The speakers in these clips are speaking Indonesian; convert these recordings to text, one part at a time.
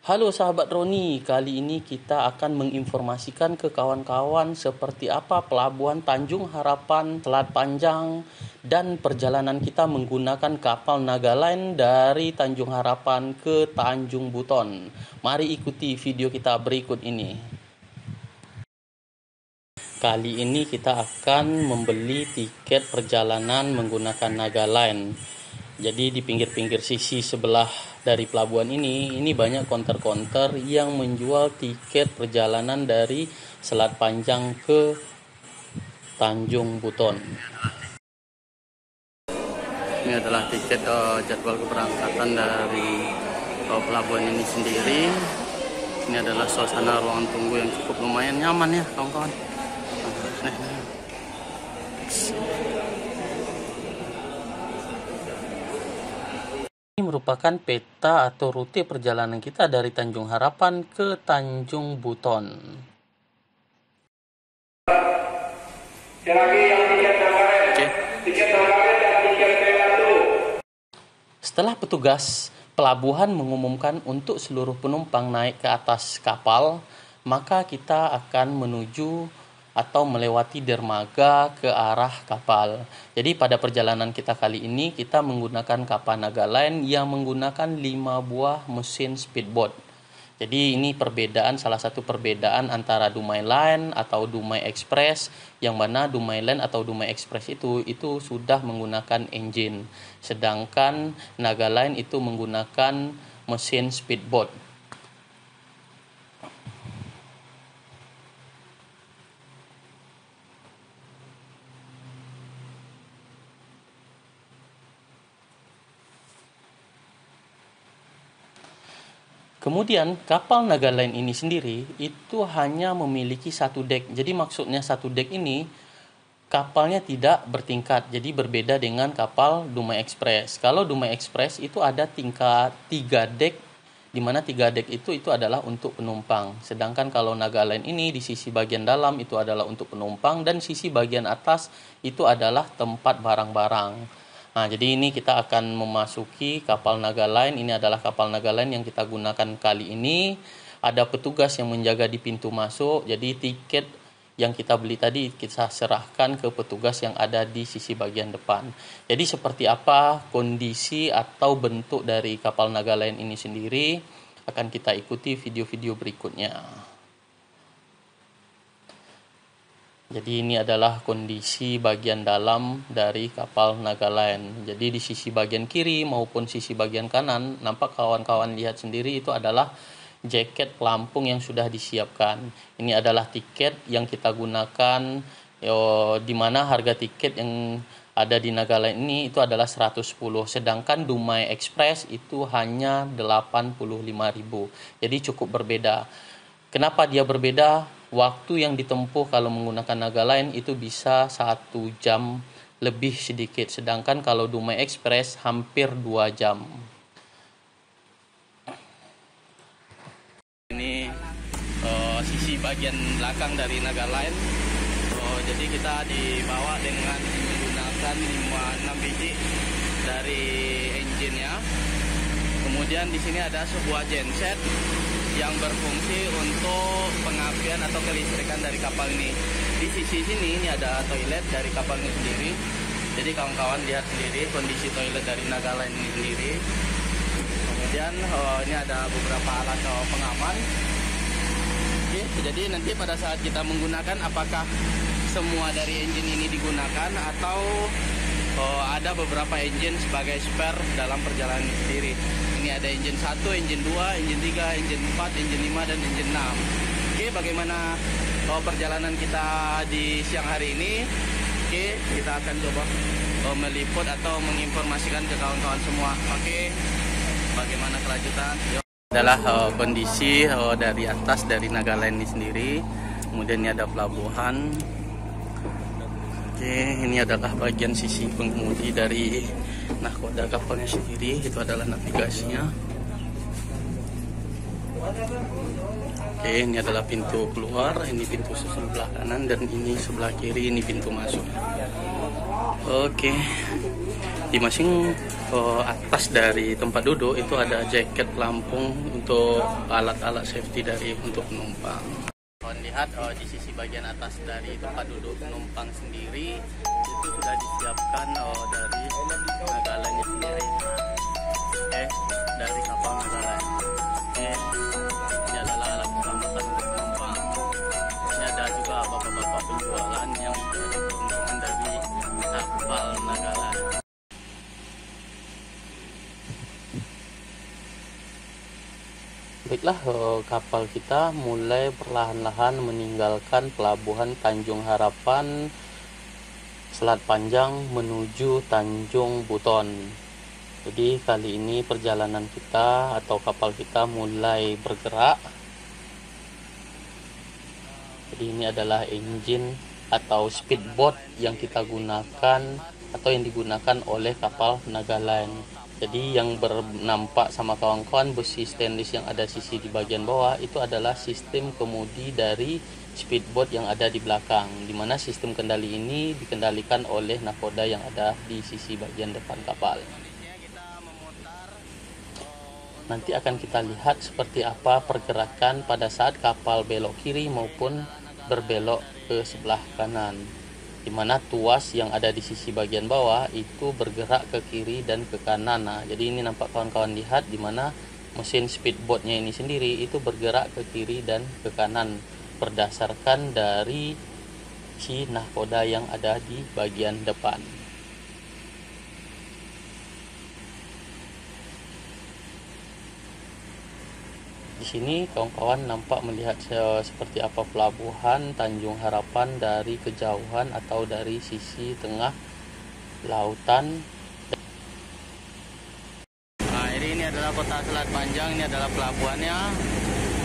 Halo sahabat Roni, kali ini kita akan menginformasikan ke kawan-kawan seperti apa pelabuhan Tanjung Harapan, Selat Panjang, dan perjalanan kita menggunakan kapal Nagaline dari Tanjung Harapan ke Tanjung Buton. Mari ikuti video kita berikut ini. Kali ini kita akan membeli tiket perjalanan menggunakan Nagaline. Jadi di pinggir-pinggir sisi sebelah dari pelabuhan ini banyak counter-counter yang menjual tiket perjalanan dari Selat Panjang ke Tanjung Buton. Ini adalah tiket jadwal keberangkatan dari pelabuhan ini sendiri. Ini adalah suasana ruangan tunggu yang cukup lumayan nyaman ya kawan-kawan. Ini merupakan peta atau rute perjalanan kita dari Tanjung Harapan ke Tanjung Buton. Setelah petugas pelabuhan mengumumkan untuk seluruh penumpang naik ke atas kapal, maka kita akan menuju atau melewati dermaga ke arah kapal. Jadi pada perjalanan kita kali ini kita menggunakan kapal Nagaline yang menggunakan 5 buah mesin speedboat. Jadi ini salah satu perbedaan antara Dumai Line atau Dumai Express, yang mana Dumai Line atau Dumai Express itu sudah menggunakan engine, sedangkan Nagaline itu menggunakan mesin speedboat. Kemudian kapal Nagaline ini sendiri itu hanya memiliki satu dek. Jadi maksudnya satu dek ini kapalnya tidak bertingkat. Jadi berbeda dengan kapal Dumai Express. Kalau Dumai Express itu ada tingkat 3 dek, di mana 3 dek itu adalah untuk penumpang. Sedangkan kalau Nagaline ini di sisi bagian dalam itu adalah untuk penumpang dan sisi bagian atas itu adalah tempat barang-barang. Nah, jadi ini kita akan memasuki kapal Nagaline. Ini adalah kapal Nagaline yang kita gunakan kali ini. Ada petugas yang menjaga di pintu masuk. Jadi tiket yang kita beli tadi kita serahkan ke petugas yang ada di sisi bagian depan. Jadi seperti apa kondisi atau bentuk dari kapal Nagaline ini sendiri akan kita ikuti video-video berikutnya. Jadi ini adalah kondisi bagian dalam dari kapal Nagaline. Jadi di sisi bagian kiri maupun sisi bagian kanan, nampak kawan-kawan lihat sendiri itu adalah jaket pelampung yang sudah disiapkan. Ini adalah tiket yang kita gunakan, di mana harga tiket yang ada di Nagaline ini itu adalah 110. Sedangkan Dumai Express itu hanya 85.000. Jadi cukup berbeda. Kenapa dia berbeda? Waktu yang ditempuh kalau menggunakan Nagaline itu bisa 1 jam lebih sedikit. Sedangkan kalau Dumai Express hampir 2 jam. Ini sisi bagian belakang dari Nagaline. Jadi kita dibawa dengan menggunakan 6 biji dari engine-nya. Kemudian di sini ada sebuah genset yang berfungsi untuk pengapian atau kelistrikan dari kapal ini. Di sisi sini ini ada toilet dari kapal ini sendiri. Jadi kawan-kawan lihat sendiri kondisi toilet dari Nagaline ini sendiri. Kemudian ini ada beberapa alat pengaman. Oke, jadi nanti pada saat kita menggunakan apakah semua dari engine ini digunakan atau ada beberapa engine sebagai spare dalam perjalanan ini sendiri. Ini ada engine 1, engine 2, engine 3, engine 4, engine 5, dan engine 6. Oke, bagaimana perjalanan kita di siang hari ini? Oke, kita akan coba meliput atau menginformasikan ke kawan-kawan semua. Oke, bagaimana kelanjutan? Adalah kondisi dari atas dari Nagaline ini sendiri. Kemudian ini ada pelabuhan. Oke, ini adalah bagian sisi pengemudi dari nahkoda kapalnya sendiri. Itu adalah navigasinya. Oke, ini adalah pintu keluar. Ini pintu sebelah kanan dan ini sebelah kiri. Ini pintu masuk. Oke, Di masing atas dari tempat duduk itu ada jaket pelampung untuk alat-alat safety dari untuk penumpang. Lihat di sisi bagian atas dari tempat duduk penumpang sendiri itu sudah disiapkan dari Nagaland sendiri. Dari kapal Nagaland. Ini adalah alat keselamatan untuk penumpang. Ini ada juga bapak-bapak penjualan yang menjadi keuntungan dari kapal Nagaland. Baiklah, kapal kita mulai perlahan-lahan meninggalkan pelabuhan Tanjung Harapan Selat Panjang menuju Tanjung Buton. Jadi kali ini perjalanan kita atau kapal kita mulai bergerak. Jadi ini adalah engine atau speedboat yang kita gunakan atau yang digunakan oleh kapal Nagaland. Jadi yang bernampak sama kawan-kawan besi stainless yang ada sisi di bagian bawah itu adalah sistem kemudi dari speedboat yang ada di belakang, di mana sistem kendali ini dikendalikan oleh nakoda yang ada di sisi bagian depan kapal. Nanti akan kita lihat seperti apa pergerakan pada saat kapal belok kiri maupun berbelok ke sebelah kanan, di mana tuas yang ada di sisi bagian bawah itu bergerak ke kiri dan ke kanan. Nah, jadi ini nampak kawan-kawan lihat di mana mesin speedboatnya ini sendiri itu bergerak ke kiri dan ke kanan berdasarkan dari si nahkoda yang ada di bagian depan. Di sini kawan-kawan nampak melihat seperti apa pelabuhan Tanjung Harapan dari kejauhan atau dari sisi tengah lautan. Nah, ini adalah kota Selat Panjang, ini adalah pelabuhannya.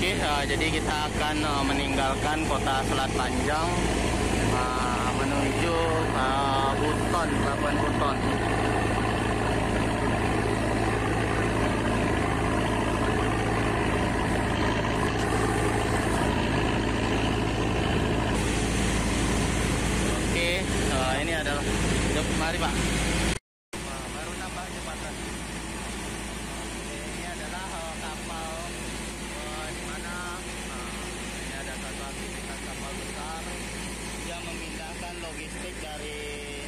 Oke, jadi kita akan meninggalkan kota Selat Panjang menuju Buton, pelabuhan Buton. Ini adalah, mari Pak. Baru nambah jembatan. Ini adalah kapal di mana ini ada satu aktivitas kapal besar yang memindahkan logistik dari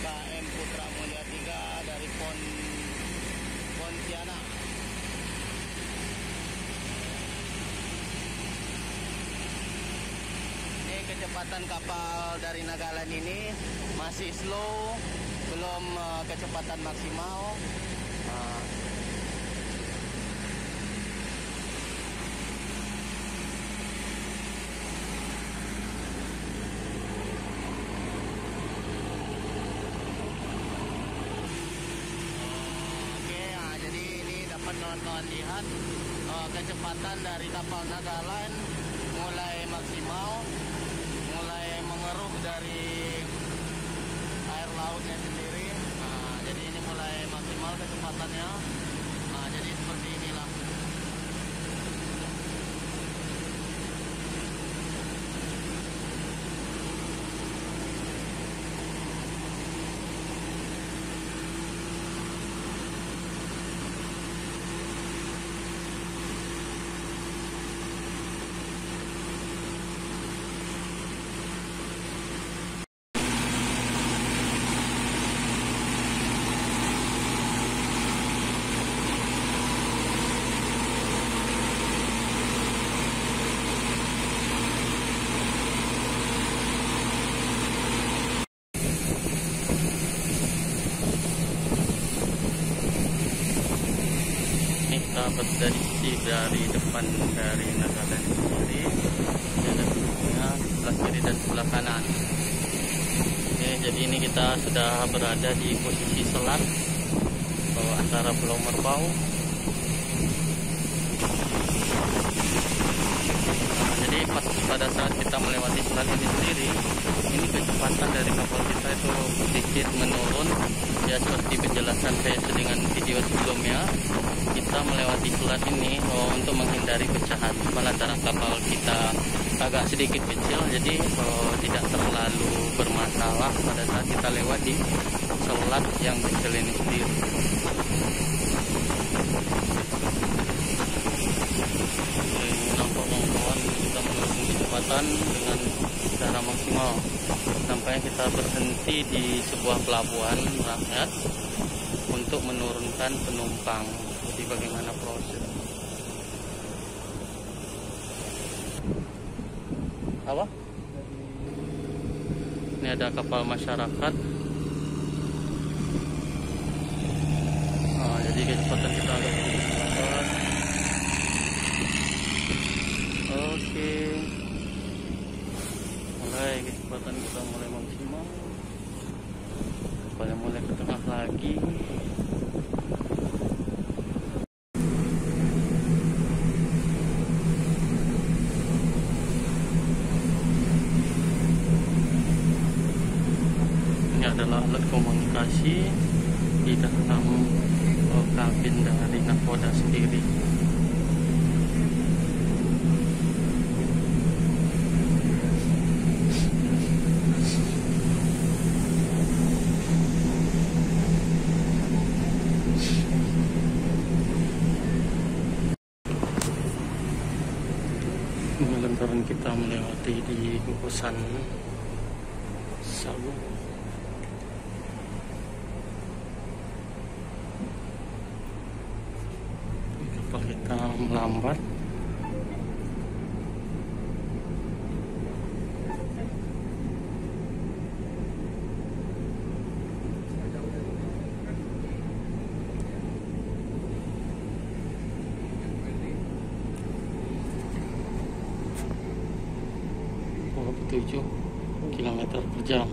KM Putra Mulia 3 dari Pontianak. Kecepatan kapal dari Nagaland ini masih slow, belum kecepatan maksimal. Jadi ini dapat kawan-kawan lihat kecepatan dari kapal Nagaland mulai maksimal, mulai mengeruh dari air lautnya sendiri. Jadi ini mulai maksimal kecepatannya. Jadi seperti inilah. Berdiri dari depan dari Nagaland sendiri, ada sebelah kiri dan sebelah kanan. Oke, jadi ini kita sudah berada di posisi selat antara Pulau Merbau. Jadi pada saat kita melewati selat ini sendiri, ini kecepatan dari kapal kita itu sedikit menurun. Ya, seperti penjelasan saya dengan video sebelumnya, kita melewati selat ini untuk menghindari pecahan lantaran kapal kita agak sedikit kecil, jadi tidak terlalu bermasalah pada saat kita lewat di selat yang kecil ini sendiri. Ini nampak kawan, kita menurunkan kecepatan dengan cara maksimal. Sampai kita berhenti di sebuah pelabuhan rakyat untuk menurunkan penumpang. Jadi bagaimana proses? Apa? Ini ada kapal masyarakat. Nah, jadi kecepatan kita agak sedikit cepat. Oke. Mulai kecepatan kita mulai maksimal. Kapalnya mulai ke tengah lagi. Ini adalah alat komunikasi di dalam kabin dari nakoda sendiri. Lantaran kita melewati di gugusan Sagu. Kapal kita melambat. Tujuh kilometer per jam.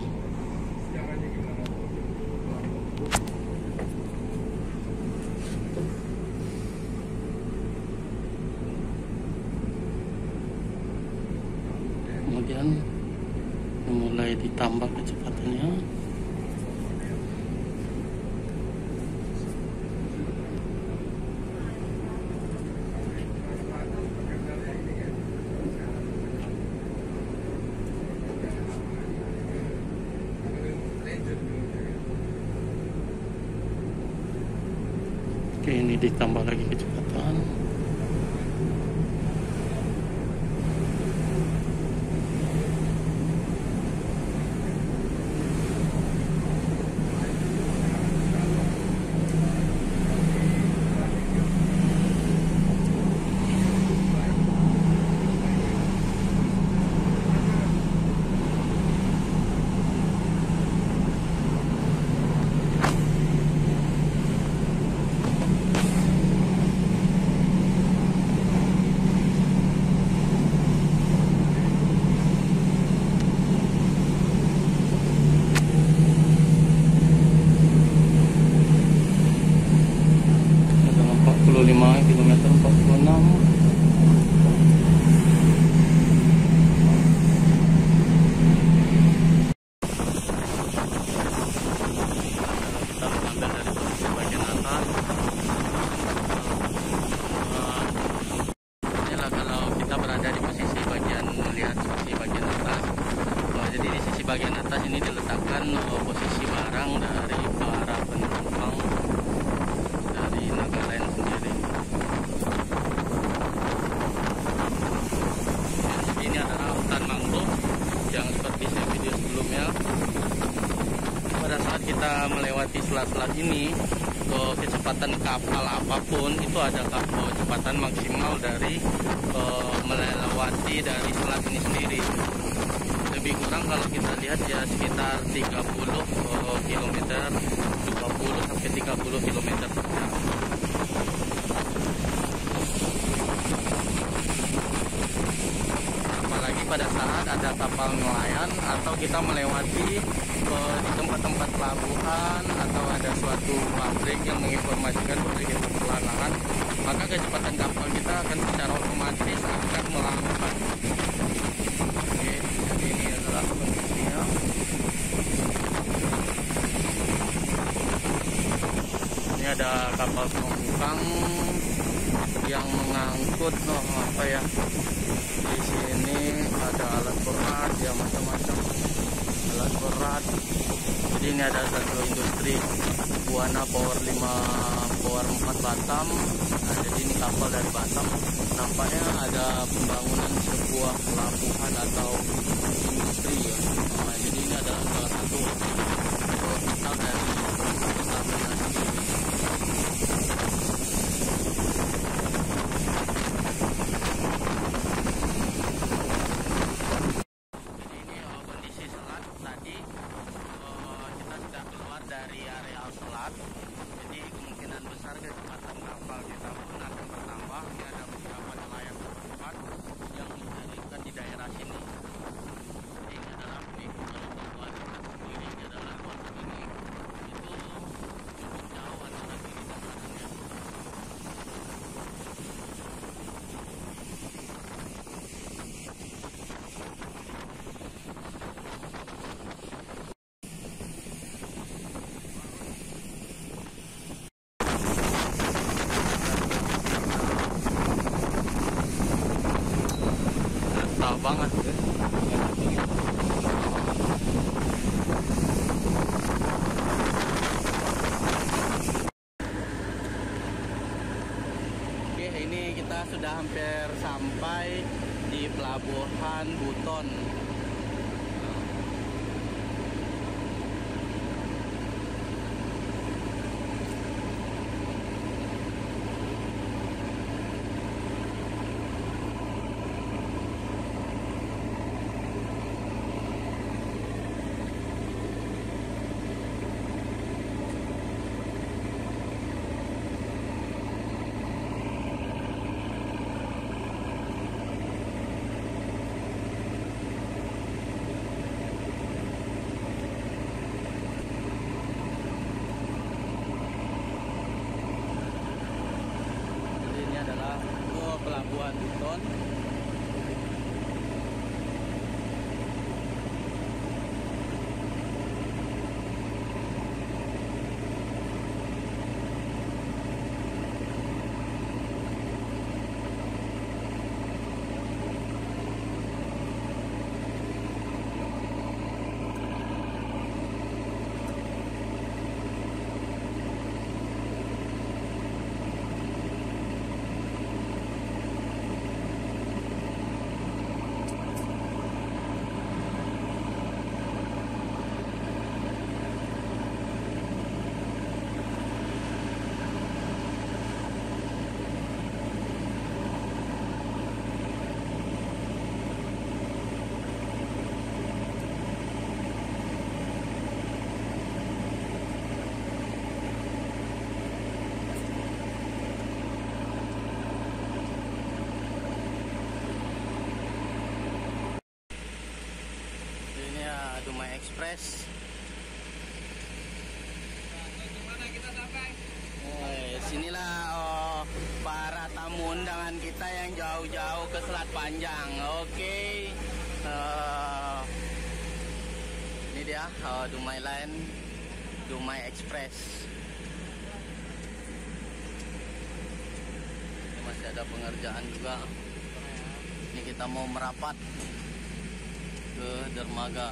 Kemudian mulai ditambah kecepatannya. Oke, ini ditambah lagi kecepatan. Kilometer 46. Kita mengambil dari posisi bagian atas. Inilah kalau kita berada di posisi bagian melihat sisi bagian atas. Jadi di sisi bagian atas ini diletakkan posisi barang dari para penumpang dari Nagaland sendiri. Ini adalah hutan mangrove yang seperti saya video sebelumnya. Pada saat kita melewati selat-selat ini, kecepatan kapal apapun itu ada kecepatan maksimal dari melewati dari selat ini sendiri. Lebih kurang kalau kita lihat ya sekitar 30 km, 20 sampai 30 km per jam. Pada saat ada kapal nelayan atau kita melewati di tempat-tempat pelabuhan atau ada suatu pabrik yang menginformasikan pabrik peperangan, maka kecepatan kapal kita akan secara otomatis akan melambat. Oke, jadi ini adalah kondisinya. Ini ada kapal penumpang yang mengangkut apa ya? Di sini ada alat berat ya, macam-macam alat berat. Jadi ini ada satu industri Buana Power 4 Batam. Nah, jadi ini kapal dari Batam. Nampaknya ada pembangunan sebuah pelabuhan atau industri ya. Nah, jadi ini adalah salah satu kita dari Pertamina sendiri. Jadi ini kondisi selat tadi kita sudah keluar dari areal selat. Jadi kemungkinan besar kecepatan kapal kita pun akan bertambah. Ini ada beberapa nelayan terdekat yang mencarikan di daerah sini. Jadi ini adalah nih, kalau pelabuhan kita sendiri, ini adalah waktu ini itu cukup jauh antara kiri dan kanannya. Tahu banget ya. Oke, ini kita sudah hampir sampai di Pelabuhan Buton. Pelabuhan Buton. Dumai Express. Gimana kita sampai? Sinilah para tamu undangan kita yang jauh-jauh ke Selat Panjang. Oke. Ini dia Dumai Line, Dumai Express. Ini masih ada pengerjaan juga. Ini kita mau merapat ke dermaga.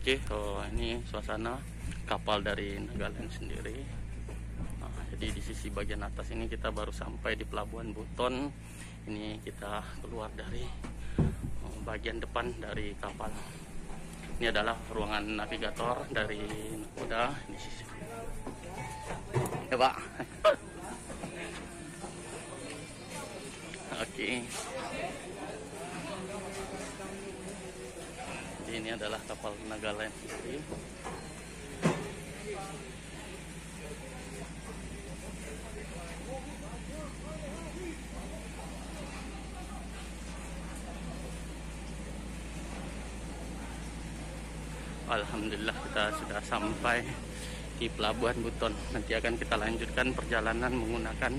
Oke, ini suasana kapal dari Nagaland sendiri. Nah, jadi di sisi bagian atas ini kita baru sampai di Pelabuhan Buton. Ini kita keluar dari bagian depan dari kapal. Ini adalah ruangan navigator dari Nakoda. Ini sisi. Ya, Pak. Oke. Ini adalah kapal Nagaland sendiri. Alhamdulillah kita sudah sampai di Pelabuhan Buton. Nanti akan kita lanjutkan perjalanan menggunakan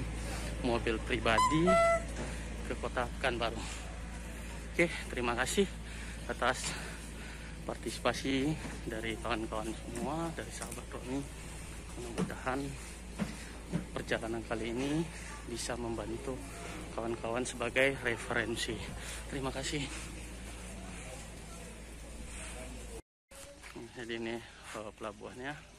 mobil pribadi ke kota Pekanbaru. Oke, terima kasih atas partisipasi dari kawan-kawan semua, dari sahabat Roni. Mudah-mudahan perjalanan kali ini bisa membantu kawan-kawan sebagai referensi. Terima kasih. Jadi ini pelabuhannya.